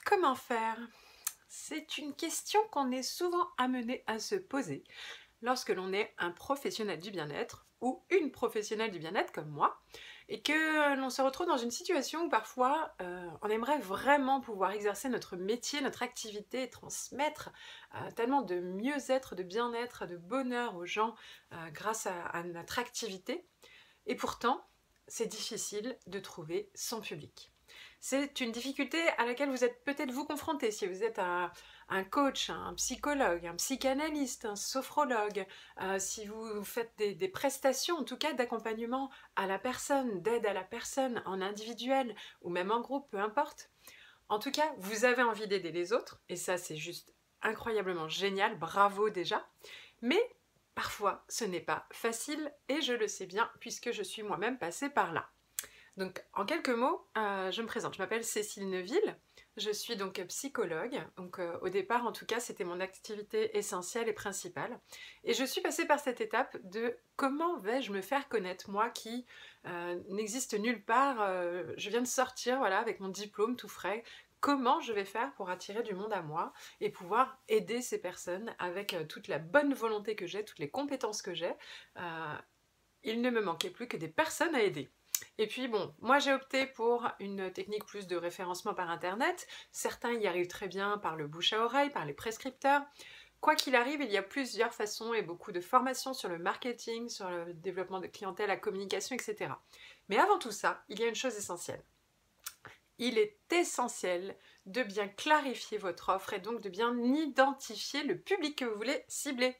Comment faire? C'est une question qu'on est souvent amené à se poser lorsque l'on est un professionnel du bien-être ou une professionnelle du bien-être comme moi et que l'on se retrouve dans une situation où parfois on aimerait vraiment pouvoir exercer notre métier, notre activité et transmettre tellement de mieux-être, de bien-être, de bonheur aux gens grâce à notre activité. Et pourtant, c'est difficile de trouver son public. C'est une difficulté à laquelle vous êtes peut-être vous confronté si vous êtes un coach, un psychologue, un psychanalyste, un sophrologue, si vous faites des prestations en tout cas d'accompagnement à la personne, d'aide à la personne en individuel ou même en groupe, peu importe. En tout cas, vous avez envie d'aider les autres et ça c'est juste incroyablement génial, bravo déjà. Mais parfois ce n'est pas facile et je le sais bien puisque je suis moi-même passée par là. Donc, en quelques mots, je me présente. Je m'appelle Cécile Neuville. Je suis donc psychologue. Donc, au départ, en tout cas, c'était mon activité essentielle et principale. Et je suis passée par cette étape de comment vais-je me faire connaître, moi qui n'existe nulle part. Je viens de sortir, voilà, avec mon diplôme tout frais. Comment je vais faire pour attirer du monde à moi et pouvoir aider ces personnes avec toute la bonne volonté que j'ai, toutes les compétences que j'ai. Il ne me manquait plus que des personnes à aider. Et puis bon, moi j'ai opté pour une technique plus de référencement par internet. Certains y arrivent très bien par le bouche à oreille, par les prescripteurs. Quoi qu'il arrive, il y a plusieurs façons et beaucoup de formations sur le marketing, sur le développement de clientèle, la communication, etc. Mais avant tout ça, il y a une chose essentielle. Il est essentiel de bien clarifier votre offre et donc de bien identifier le public que vous voulez cibler.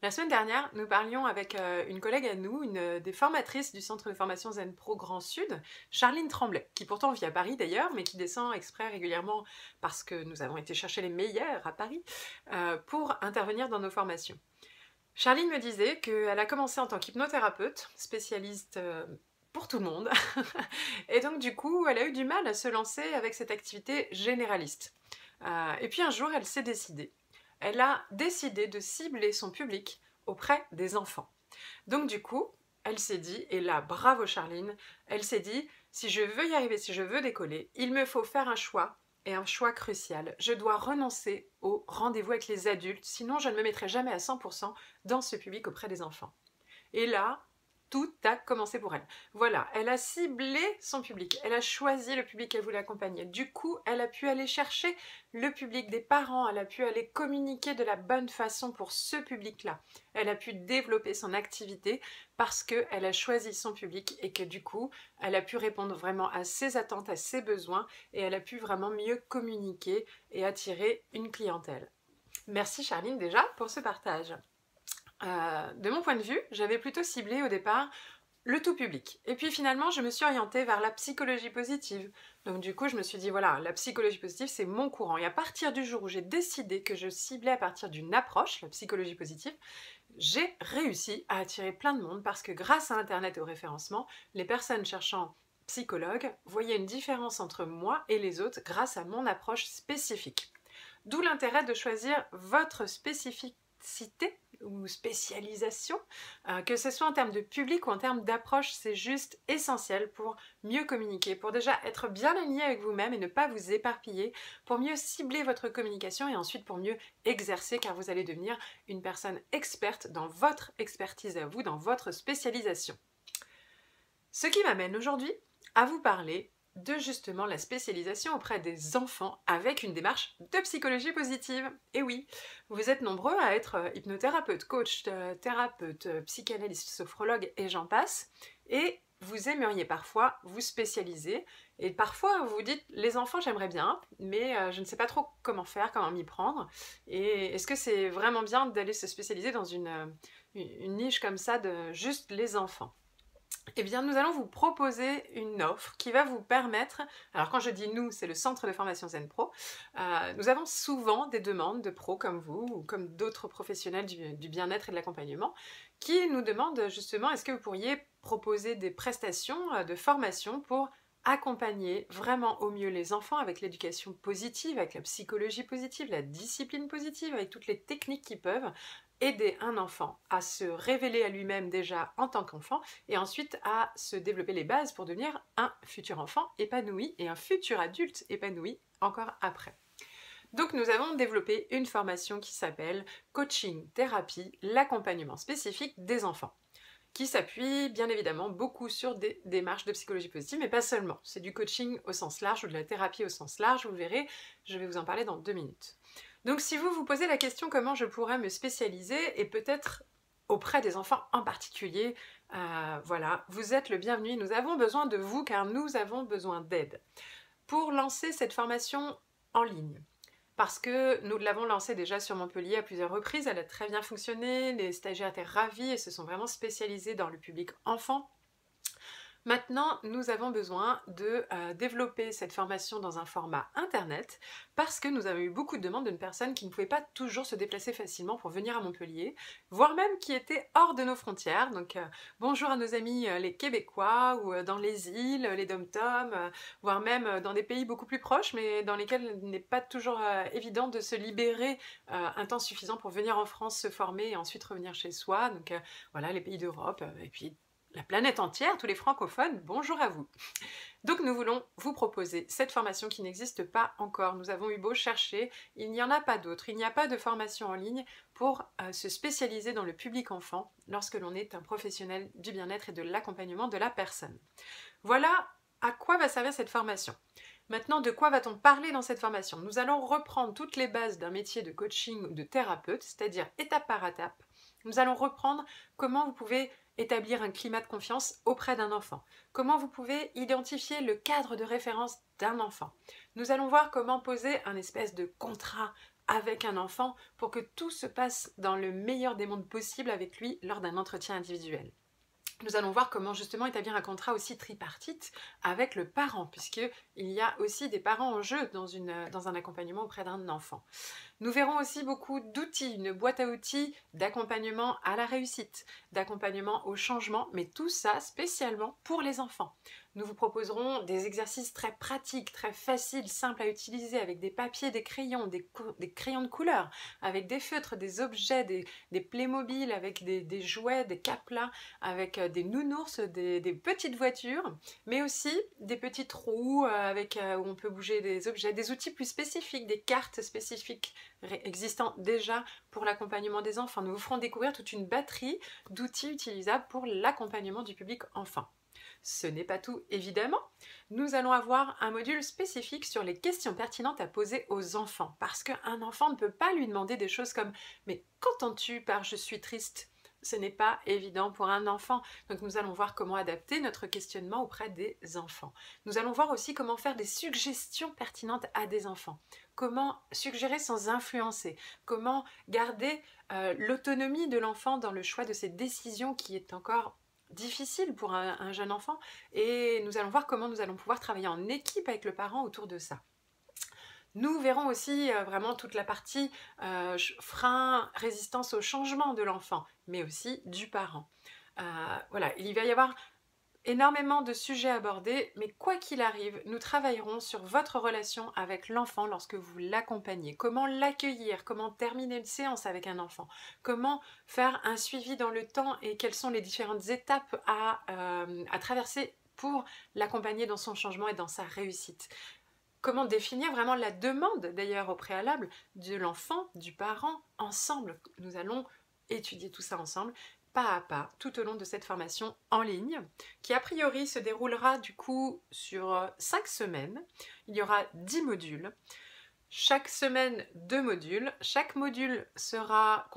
La semaine dernière, nous parlions avec une collègue à nous, une des formatrices du centre de formation Zen Pro Grand Sud, Charline Tremblay, qui pourtant vit à Paris d'ailleurs, mais qui descend exprès régulièrement parce que nous avons été chercher les meilleurs à Paris pour intervenir dans nos formations. Charline me disait qu'elle a commencé en tant qu'hypnothérapeute, spécialiste pour tout le monde, et donc du coup, elle a eu du mal à se lancer avec cette activité généraliste. Et puis un jour, elle s'est décidée. Elle a décidé de cibler son public auprès des enfants. Donc du coup, elle s'est dit, et là, bravo Charline, elle s'est dit, si je veux y arriver, si je veux décoller, il me faut faire un choix, et un choix crucial. Je dois renoncer au rendez-vous avec les adultes, sinon je ne me mettrai jamais à 100% dans ce public auprès des enfants. Et là, tout a commencé pour elle. Voilà, elle a ciblé son public, elle a choisi le public qu'elle voulait accompagner. Du coup, elle a pu aller chercher le public des parents, elle a pu aller communiquer de la bonne façon pour ce public-là. Elle a pu développer son activité parce qu'elle a choisi son public et que du coup, elle a pu répondre vraiment à ses attentes, à ses besoins et elle a pu vraiment mieux communiquer et attirer une clientèle. Merci Charline déjà pour ce partage. De mon point de vue, j'avais plutôt ciblé au départ le tout public. Et puis finalement, je me suis orientée vers la psychologie positive. Donc du coup, je me suis dit, voilà, la psychologie positive, c'est mon courant. Et à partir du jour où j'ai décidé que je ciblais à partir d'une approche, la psychologie positive, j'ai réussi à attirer plein de monde parce que grâce à Internet et au référencement, les personnes cherchant psychologue voyaient une différence entre moi et les autres grâce à mon approche spécifique. D'où l'intérêt de choisir votre spécificité ou spécialisation, que ce soit en termes de public ou en termes d'approche, c'est juste essentiel pour mieux communiquer, pour déjà être bien aligné avec vous-même et ne pas vous éparpiller, pour mieux cibler votre communication et ensuite pour mieux exercer car vous allez devenir une personne experte dans votre expertise à vous, dans votre spécialisation. Ce qui m'amène aujourd'hui à vous parler de justement la spécialisation auprès des enfants avec une démarche de psychologie positive. Et oui, vous êtes nombreux à être hypnothérapeute, coach, thérapeute, psychanalyste, sophrologue et j'en passe. Et vous aimeriez parfois vous spécialiser et parfois vous vous dites les enfants j'aimerais bien mais je ne sais pas trop comment faire, comment m'y prendre et est-ce que c'est vraiment bien d'aller se spécialiser dans une niche comme ça de juste les enfants? Eh bien, nous allons vous proposer une offre qui va vous permettre, alors quand je dis nous, c'est le centre de formation Zen Pro, nous avons souvent des demandes de pros comme vous ou comme d'autres professionnels du bien-être et de l'accompagnement qui nous demandent justement est-ce que vous pourriez proposer des prestations de formation pour accompagner vraiment au mieux les enfants avec l'éducation positive, avec la psychologie positive, la discipline positive, avec toutes les techniques qui peuvent aider un enfant à se révéler à lui-même déjà en tant qu'enfant et ensuite à se développer les bases pour devenir un futur enfant épanoui et un futur adulte épanoui encore après. Donc nous avons développé une formation qui s'appelle Coaching Thérapie, l'accompagnement spécifique des enfants, qui s'appuie bien évidemment beaucoup sur des démarches de psychologie positive, mais pas seulement. C'est du coaching au sens large ou de la thérapie au sens large, vous verrez, je vais vous en parler dans 2 minutes. Donc si vous vous posez la question comment je pourrais me spécialiser, et peut-être auprès des enfants en particulier, voilà, vous êtes le bienvenu, nous avons besoin de vous car nous avons besoin d'aide. Pour lancer cette formation en ligne, parce que nous l'avons lancée déjà sur Montpellier à plusieurs reprises, elle a très bien fonctionné, les stagiaires étaient ravis et se sont vraiment spécialisés dans le public enfant. Maintenant, nous avons besoin de développer cette formation dans un format internet parce que nous avons eu beaucoup de demandes de personnes qui ne pouvaient pas toujours se déplacer facilement pour venir à Montpellier, voire même qui étaient hors de nos frontières. Donc bonjour à nos amis les Québécois ou dans les îles, les dom-toms, voire même dans des pays beaucoup plus proches mais dans lesquels il n'est pas toujours évident de se libérer un temps suffisant pour venir en France se former et ensuite revenir chez soi. Donc voilà, les pays d'Europe et puis la planète entière, tous les francophones, bonjour à vous. Donc nous voulons vous proposer cette formation qui n'existe pas encore. Nous avons eu beau chercher, il n'y en a pas d'autre. Il n'y a pas de formation en ligne pour se spécialiser dans le public enfant lorsque l'on est un professionnel du bien-être et de l'accompagnement de la personne. Voilà à quoi va servir cette formation. Maintenant, de quoi va-t-on parler dans cette formation? Nous allons reprendre toutes les bases d'un métier de coaching ou de thérapeute, c'est-à-dire étape par étape. Nous allons reprendre comment vous pouvez établir un climat de confiance auprès d'un enfant. Comment vous pouvez identifier le cadre de référence d'un enfant. Nous allons voir comment poser un espèce de contrat avec un enfant pour que tout se passe dans le meilleur des mondes possible avec lui lors d'un entretien individuel. Nous allons voir comment justement établir un contrat aussi tripartite avec le parent, puisqu'il y a aussi des parents en jeu dans un accompagnement auprès d'un enfant. Nous verrons aussi beaucoup d'outils, une boîte à outils d'accompagnement à la réussite, d'accompagnement au changement, mais tout ça spécialement pour les enfants. Nous vous proposerons des exercices très pratiques, très faciles, simples à utiliser avec des papiers, des crayons, des crayons de couleur, avec des feutres, des objets, des Playmobil, avec des jouets, des caplas, avec des nounours, des petites voitures, mais aussi des petites roues où on peut bouger des objets, des outils plus spécifiques, des cartes spécifiques existant déjà pour l'accompagnement des enfants. Nous vous ferons découvrir toute une batterie d'outils utilisables pour l'accompagnement du public enfant. Ce n'est pas tout, évidemment. Nous allons avoir un module spécifique sur les questions pertinentes à poser aux enfants, parce qu'un enfant ne peut pas lui demander des choses comme « Mais qu'entends-tu par « je suis triste » ? Ce n'est pas évident pour un enfant. Donc nous allons voir comment adapter notre questionnement auprès des enfants. Nous allons voir aussi comment faire des suggestions pertinentes à des enfants. Comment suggérer sans influencer. Comment garder l'autonomie de l'enfant dans le choix de ses décisions qui est encore difficile pour un jeune enfant. Et nous allons voir comment nous allons pouvoir travailler en équipe avec le parent autour de ça. Nous verrons aussi vraiment toute la partie frein, résistance au changement de l'enfant, mais aussi du parent. Voilà, il va y avoir énormément de sujets abordés, mais quoi qu'il arrive, nous travaillerons sur votre relation avec l'enfant lorsque vous l'accompagnez. Comment l'accueillir, comment terminer une séance avec un enfant, comment faire un suivi dans le temps et quelles sont les différentes étapes à traverser pour l'accompagner dans son changement et dans sa réussite. Comment définir vraiment la demande, d'ailleurs au préalable, de l'enfant, du parent, ensemble. Nous allons étudier tout ça ensemble, pas à pas, tout au long de cette formation en ligne, qui a priori se déroulera du coup sur 5 semaines. Il y aura 10 modules. Chaque semaine, 2 modules. Chaque module sera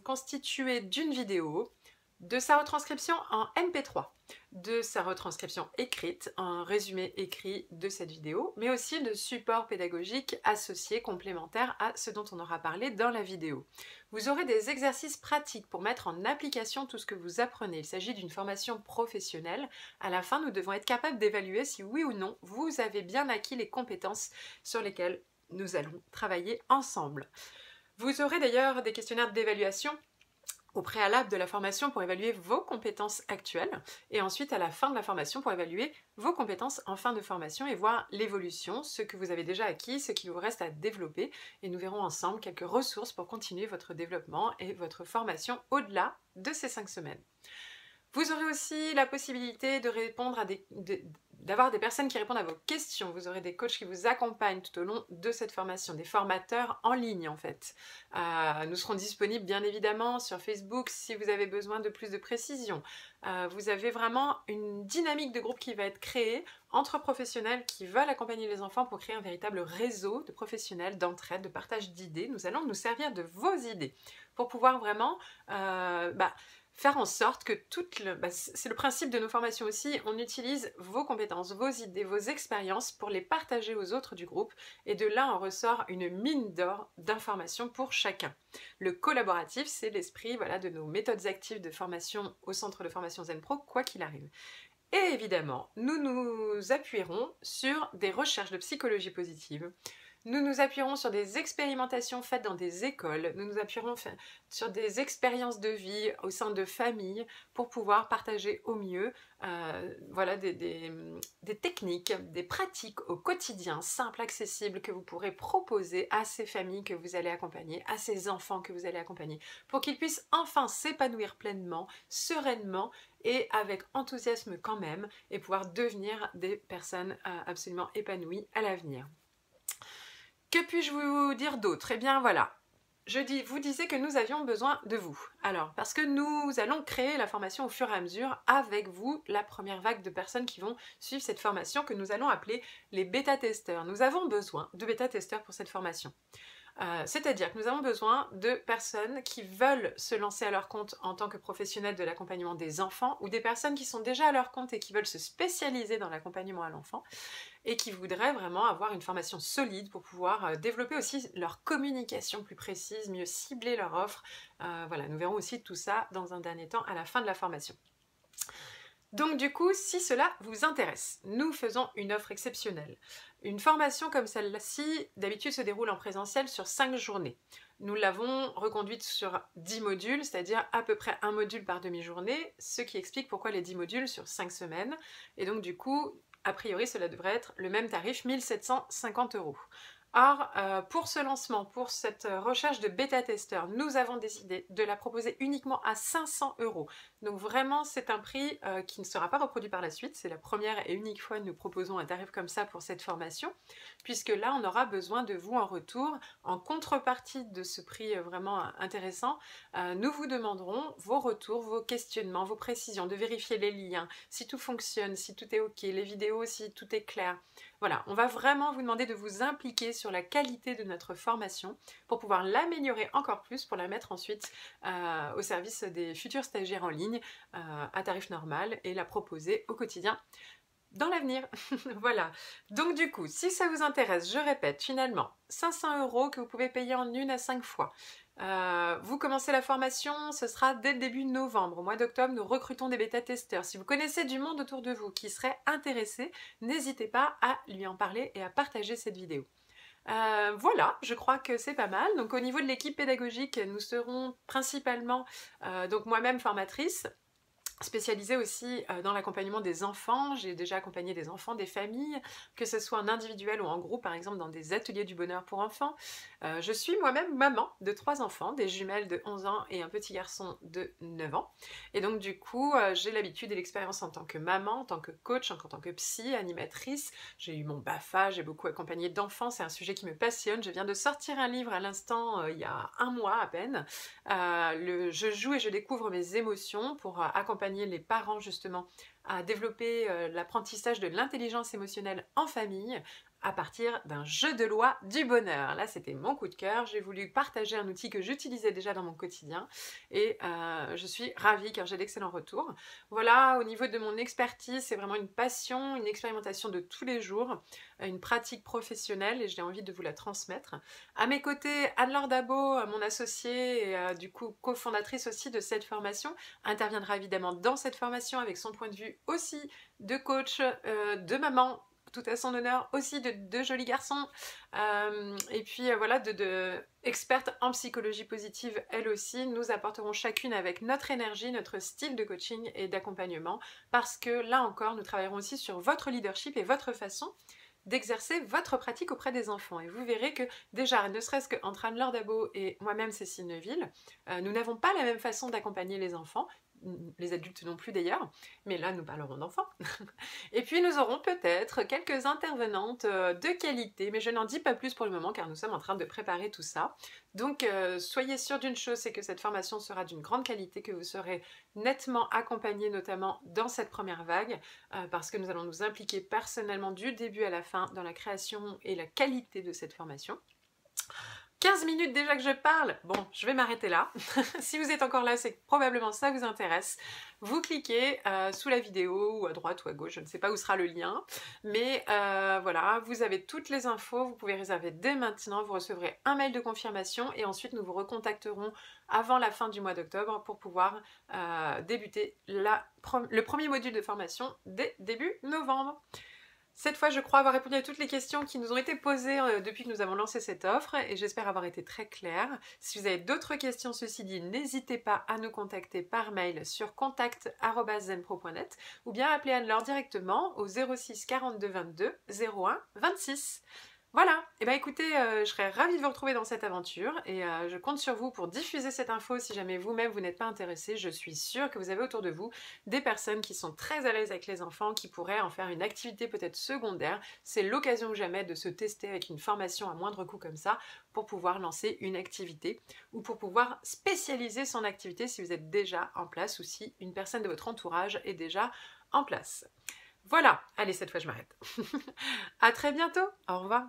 constitué d'une vidéo, de sa retranscription en MP3, de sa retranscription écrite, un résumé écrit de cette vidéo, mais aussi de supports pédagogiques associés, complémentaires à ce dont on aura parlé dans la vidéo. Vous aurez des exercices pratiques pour mettre en application tout ce que vous apprenez. Il s'agit d'une formation professionnelle. À la fin, nous devons être capables d'évaluer si oui ou non vous avez bien acquis les compétences sur lesquelles nous allons travailler ensemble. Vous aurez d'ailleurs des questionnaires d'évaluation au préalable de la formation pour évaluer vos compétences actuelles et ensuite à la fin de la formation pour évaluer vos compétences en fin de formation et voir l'évolution, ce que vous avez déjà acquis, ce qu'il vous reste à développer et nous verrons ensemble quelques ressources pour continuer votre développement et votre formation au-delà de ces 5 semaines. Vous aurez aussi la possibilité de répondre à d'avoir des personnes qui répondent à vos questions. Vous aurez des coachs qui vous accompagnent tout au long de cette formation, des formateurs en ligne en fait. Nous serons disponibles bien évidemment sur Facebook si vous avez besoin de plus de précision. Vous avez vraiment une dynamique de groupe qui va être créée entre professionnels qui veulent accompagner les enfants pour créer un véritable réseau de professionnels, d'entraide, de partage d'idées. Nous allons nous servir de vos idées pour pouvoir vraiment faire en sorte que c'est le principe de nos formations aussi, on utilise vos compétences, vos idées, vos expériences pour les partager aux autres du groupe et de là en ressort une mine d'or d'informations pour chacun. Le collaboratif, c'est l'esprit de nos méthodes actives de formation au centre de formation Zen Pro, quoi qu'il arrive. Et évidemment, nous nous appuierons sur des recherches de psychologie positive. Nous nous appuierons sur des expérimentations faites dans des écoles, nous nous appuierons sur des expériences de vie au sein de familles pour pouvoir partager au mieux des techniques, des pratiques au quotidien, simples, accessibles, que vous pourrez proposer à ces familles que vous allez accompagner, à ces enfants que vous allez accompagner, pour qu'ils puissent enfin s'épanouir pleinement, sereinement et avec enthousiasme quand même, et pouvoir devenir des personnes absolument épanouies à l'avenir. Que puis-je vous dire d'autre? Eh bien voilà, vous disais que nous avions besoin de vous. Alors, parce que nous allons créer la formation au fur et à mesure avec vous, la première vague de personnes qui vont suivre cette formation que nous allons appeler les bêta-testeurs. Nous avons besoin de bêta-testeurs pour cette formation. C'est-à-dire que nous avons besoin de personnes qui veulent se lancer à leur compte en tant que professionnels de l'accompagnement des enfants ou des personnes qui sont déjà à leur compte et qui veulent se spécialiser dans l'accompagnement à l'enfant et qui voudraient vraiment avoir une formation solide pour pouvoir développer aussi leur communication plus précise, mieux cibler leur offre. Nous verrons aussi tout ça dans un dernier temps à la fin de la formation. Donc du coup, si cela vous intéresse, nous faisons une offre exceptionnelle. Une formation comme celle-ci, d'habitude, se déroule en présentiel sur 5 journées. Nous l'avons reconduite sur 10 modules, c'est-à-dire à peu près un module par demi-journée, ce qui explique pourquoi les 10 modules sur 5 semaines. Et donc du coup, a priori, cela devrait être le même tarif, 1 750 €. Or, pour ce lancement, pour cette recherche de bêta-testeurs, nous avons décidé de la proposer uniquement à 500 €. Donc vraiment, c'est un prix qui ne sera pas reproduit par la suite. C'est la première et unique fois que nous proposons un tarif comme ça pour cette formation, puisque là, on aura besoin de vous en retour. En contrepartie de ce prix vraiment intéressant, nous vous demanderons vos retours, vos questionnements, vos précisions, de vérifier les liens, si tout fonctionne, si tout est OK, les vidéos, si tout est clair. Voilà, on va vraiment vous demander de vous impliquer sur la qualité de notre formation pour pouvoir l'améliorer encore plus, pour la mettre ensuite au service des futurs stagiaires en ligne à tarif normal et la proposer au quotidien dans l'avenir. Voilà, donc du coup, si ça vous intéresse, je répète, finalement, 500 € que vous pouvez payer en 1 à 5 fois. Vous commencez la formation, ce sera dès le début novembre. Au mois d'octobre, nous recrutons des bêta-testeurs. Si vous connaissez du monde autour de vous qui serait intéressé, n'hésitez pas à lui en parler et à partager cette vidéo. Voilà, je crois que c'est pas mal. Donc au niveau de l'équipe pédagogique, nous serons principalement, donc moi-même formatrice, spécialisée aussi dans l'accompagnement des enfants. J'ai déjà accompagné des enfants, des familles, que ce soit en individuel ou en groupe, par exemple dans des ateliers du bonheur pour enfants. Je suis moi-même maman de 3 enfants, des jumelles de 11 ans et un petit garçon de 9 ans. Et donc du coup, j'ai l'habitude et l'expérience en tant que maman, en tant que coach, en tant que psy, animatrice. J'ai eu mon BAFA, j'ai beaucoup accompagné d'enfants, c'est un sujet qui me passionne. Je viens de sortir un livre à l'instant, il y a 1 mois à peine. Je joue et je découvre mes émotions pour accompagner les parents justement à développer l'apprentissage de l'intelligence émotionnelle en famille à partir d'un jeu de loi du bonheur. Là, c'était mon coup de cœur. J'ai voulu partager un outil que j'utilisais déjà dans mon quotidien et je suis ravie car j'ai d'excellents retours. Voilà, au niveau de mon expertise, c'est vraiment une passion, une expérimentation de tous les jours, une pratique professionnelle et j'ai envie de vous la transmettre. À mes côtés, Anne-Laure Dabo, mon associée et du coup cofondatrice aussi de cette formation, interviendra évidemment dans cette formation avec son point de vue aussi de coach, de maman, tout à son honneur aussi de deux jolis garçons. Et puis voilà, expertes en psychologie positive, elles aussi, nous apporteront chacune avec notre énergie, notre style de coaching et d'accompagnement, parce que là encore, nous travaillerons aussi sur votre leadership et votre façon d'exercer votre pratique auprès des enfants. Et vous verrez que déjà, ne serait-ce qu'entre Anne-Laure Dabo et moi-même, Cécile Neuville, nous n'avons pas la même façon d'accompagner les enfants, les adultes non plus d'ailleurs, mais là nous parlerons d'enfants. Et puis nous aurons peut-être quelques intervenantes de qualité, mais je n'en dis pas plus pour le moment car nous sommes en train de préparer tout ça. Donc soyez sûrs d'une chose, c'est que cette formation sera d'une grande qualité, que vous serez nettement accompagnés notamment dans cette première vague, parce que nous allons nous impliquer personnellement du début à la fin dans la création et la qualité de cette formation. 15 minutes déjà que je parle, bon, je vais m'arrêter là. Si vous êtes encore là, c'est que probablement ça vous intéresse. Vous cliquez sous la vidéo, ou à droite ou à gauche, je ne sais pas où sera le lien. Mais voilà, vous avez toutes les infos, vous pouvez réserver dès maintenant, vous recevrez un mail de confirmation et ensuite nous vous recontacterons avant la fin du mois d'octobre pour pouvoir débuter le premier module de formation dès début novembre. Cette fois, je crois avoir répondu à toutes les questions qui nous ont été posées depuis que nous avons lancé cette offre et j'espère avoir été très claire. Si vous avez d'autres questions, ceci dit, n'hésitez pas à nous contacter par mail sur contact@zenpro.net ou bien appeler Anne-Laure directement au 06 42 22 01 26. Voilà, et bien écoutez, je serais ravie de vous retrouver dans cette aventure et je compte sur vous pour diffuser cette info si jamais vous-même vous n'êtes pas intéressé. Je suis sûre que vous avez autour de vous des personnes qui sont très à l'aise avec les enfants, qui pourraient en faire une activité peut-être secondaire. C'est l'occasion jamais de se tester avec une formation à moindre coût comme ça pour pouvoir lancer une activité ou pour pouvoir spécialiser son activité si vous êtes déjà en place ou si une personne de votre entourage est déjà en place. Voilà, allez, cette fois je m'arrête. À très bientôt, au revoir.